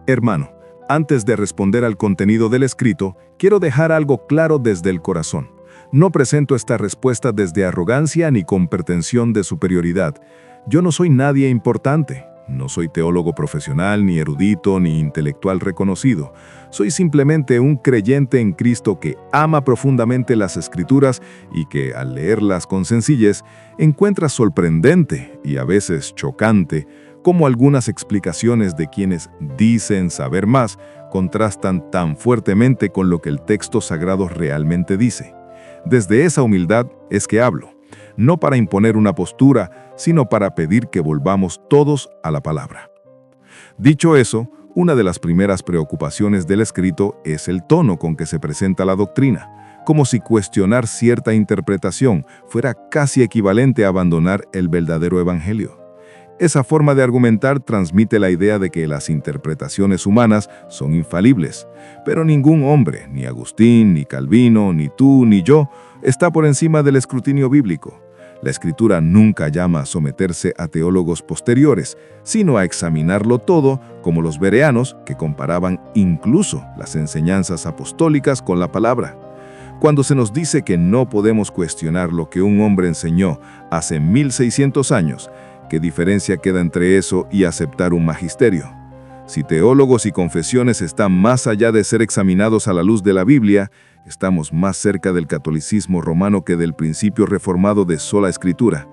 Hermano, antes de responder al contenido del escrito, quiero dejar algo claro desde el corazón. No presento esta respuesta desde arrogancia ni con pretensión de superioridad. Yo no soy nadie importante. No soy teólogo profesional, ni erudito, ni intelectual reconocido. Soy simplemente un creyente en Cristo que ama profundamente las Escrituras y que, al leerlas con sencillez, encuentra sorprendente y a veces chocante cómo algunas explicaciones de quienes dicen saber más contrastan tan fuertemente con lo que el texto sagrado realmente dice. Desde esa humildad es que hablo, no para imponer una postura, sino para pedir que volvamos todos a la palabra. Dicho eso, una de las primeras preocupaciones del escrito es el tono con que se presenta la doctrina, como si cuestionar cierta interpretación fuera casi equivalente a abandonar el verdadero evangelio. Esa forma de argumentar transmite la idea de que las interpretaciones humanas son infalibles, pero ningún hombre, ni Agustín, ni Calvino, ni tú, ni yo, está por encima del escrutinio bíblico. La Escritura nunca llama a someterse a teólogos posteriores, sino a examinarlo todo, como los bereanos, que comparaban incluso las enseñanzas apostólicas con la palabra. Cuando se nos dice que no podemos cuestionar lo que un hombre enseñó hace 1600 años, ¿qué diferencia queda entre eso y aceptar un magisterio? Si teólogos y confesiones están más allá de ser examinados a la luz de la Biblia, estamos más cerca del catolicismo romano que del principio reformado de sola escritura.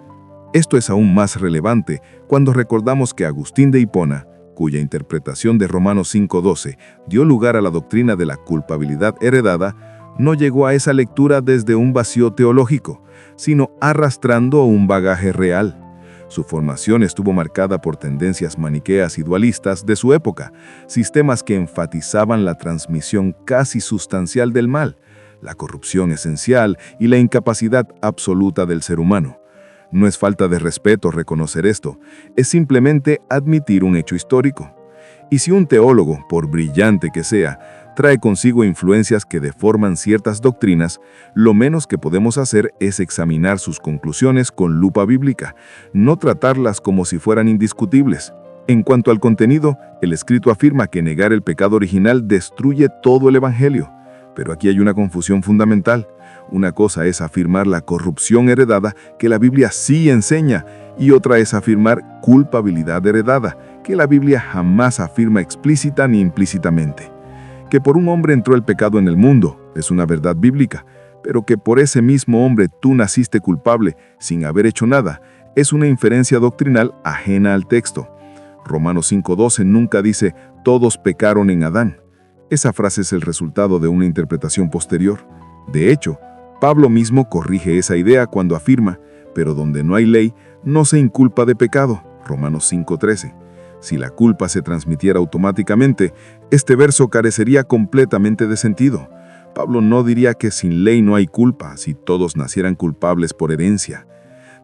Esto es aún más relevante cuando recordamos que Agustín de Hipona, cuya interpretación de Romanos 5:12 dio lugar a la doctrina de la culpabilidad heredada, no llegó a esa lectura desde un vacío teológico, sino arrastrando un bagaje real. Su formación estuvo marcada por tendencias maniqueas y dualistas de su época, sistemas que enfatizaban la transmisión casi sustancial del mal, la corrupción esencial y la incapacidad absoluta del ser humano. No es falta de respeto reconocer esto, es simplemente admitir un hecho histórico. Y si un teólogo, por brillante que sea, trae consigo influencias que deforman ciertas doctrinas, lo menos que podemos hacer es examinar sus conclusiones con lupa bíblica, no tratarlas como si fueran indiscutibles. En cuanto al contenido, el escrito afirma que negar el pecado original destruye todo el evangelio. Pero aquí hay una confusión fundamental. Una cosa es afirmar la corrupción heredada, que la Biblia sí enseña, y otra es afirmar culpabilidad heredada, que la Biblia jamás afirma explícita ni implícitamente. Que por un hombre entró el pecado en el mundo, es una verdad bíblica, pero que por ese mismo hombre tú naciste culpable sin haber hecho nada, es una inferencia doctrinal ajena al texto. Romanos 5:12 nunca dice, todos pecaron en Adán. Esa frase es el resultado de una interpretación posterior. De hecho, Pablo mismo corrige esa idea cuando afirma, pero donde no hay ley, no se inculpa de pecado. Romanos 5:13. Si la culpa se transmitiera automáticamente, este verso carecería completamente de sentido. Pablo no diría que sin ley no hay culpa, si todos nacieran culpables por herencia.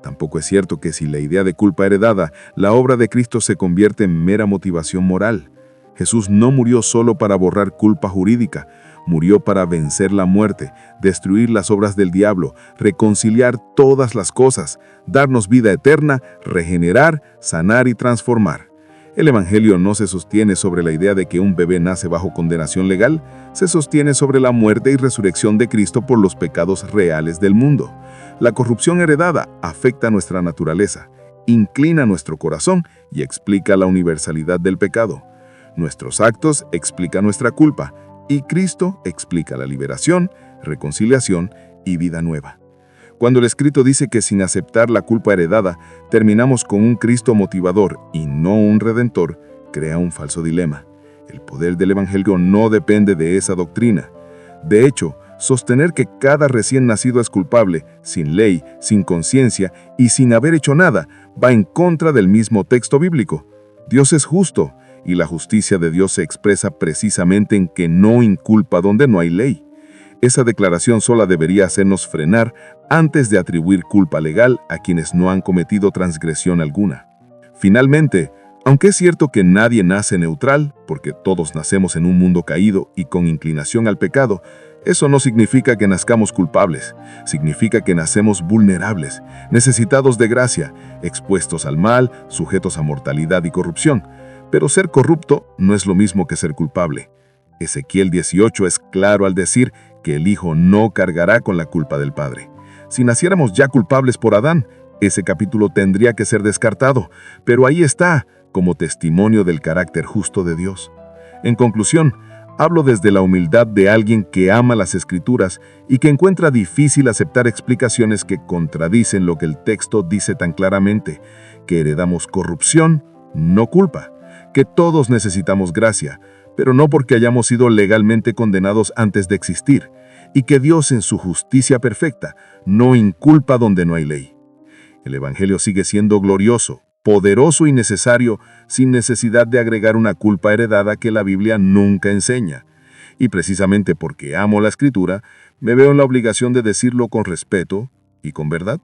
Tampoco es cierto que si la idea de culpa heredada, la obra de Cristo se convierte en mera motivación moral. Jesús no murió solo para borrar culpa jurídica, murió para vencer la muerte, destruir las obras del diablo, reconciliar todas las cosas, darnos vida eterna, regenerar, sanar y transformar. El Evangelio no se sostiene sobre la idea de que un bebé nace bajo condenación legal, se sostiene sobre la muerte y resurrección de Cristo por los pecados reales del mundo. La corrupción heredada afecta nuestra naturaleza, inclina nuestro corazón y explica la universalidad del pecado. Nuestros actos explican nuestra culpa y Cristo explica la liberación, reconciliación y vida nueva. Cuando el escrito dice que sin aceptar la culpa heredada, terminamos con un Cristo motivador y no un redentor, crea un falso dilema. El poder del Evangelio no depende de esa doctrina. De hecho, sostener que cada recién nacido es culpable, sin ley, sin conciencia y sin haber hecho nada, va en contra del mismo texto bíblico. Dios es justo, y la justicia de Dios se expresa precisamente en que no inculpa donde no hay ley. Esa declaración sola debería hacernos frenar antes de atribuir culpa legal a quienes no han cometido transgresión alguna. Finalmente, aunque es cierto que nadie nace neutral, porque todos nacemos en un mundo caído y con inclinación al pecado, eso no significa que nazcamos culpables, significa que nacemos vulnerables, necesitados de gracia, expuestos al mal, sujetos a mortalidad y corrupción. Pero ser corrupto no es lo mismo que ser culpable. Ezequiel 18 es claro al decir que el Hijo no cargará con la culpa del Padre. Si naciéramos ya culpables por Adán, ese capítulo tendría que ser descartado, pero ahí está, como testimonio del carácter justo de Dios. En conclusión, hablo desde la humildad de alguien que ama las Escrituras y que encuentra difícil aceptar explicaciones que contradicen lo que el texto dice tan claramente, que heredamos corrupción, no culpa, que todos necesitamos gracia, pero no porque hayamos sido legalmente condenados antes de existir, y que Dios en su justicia perfecta no inculpa donde no hay ley. El Evangelio sigue siendo glorioso, poderoso y necesario, sin necesidad de agregar una culpa heredada que la Biblia nunca enseña. Y precisamente porque amo la Escritura, me veo en la obligación de decirlo con respeto y con verdad.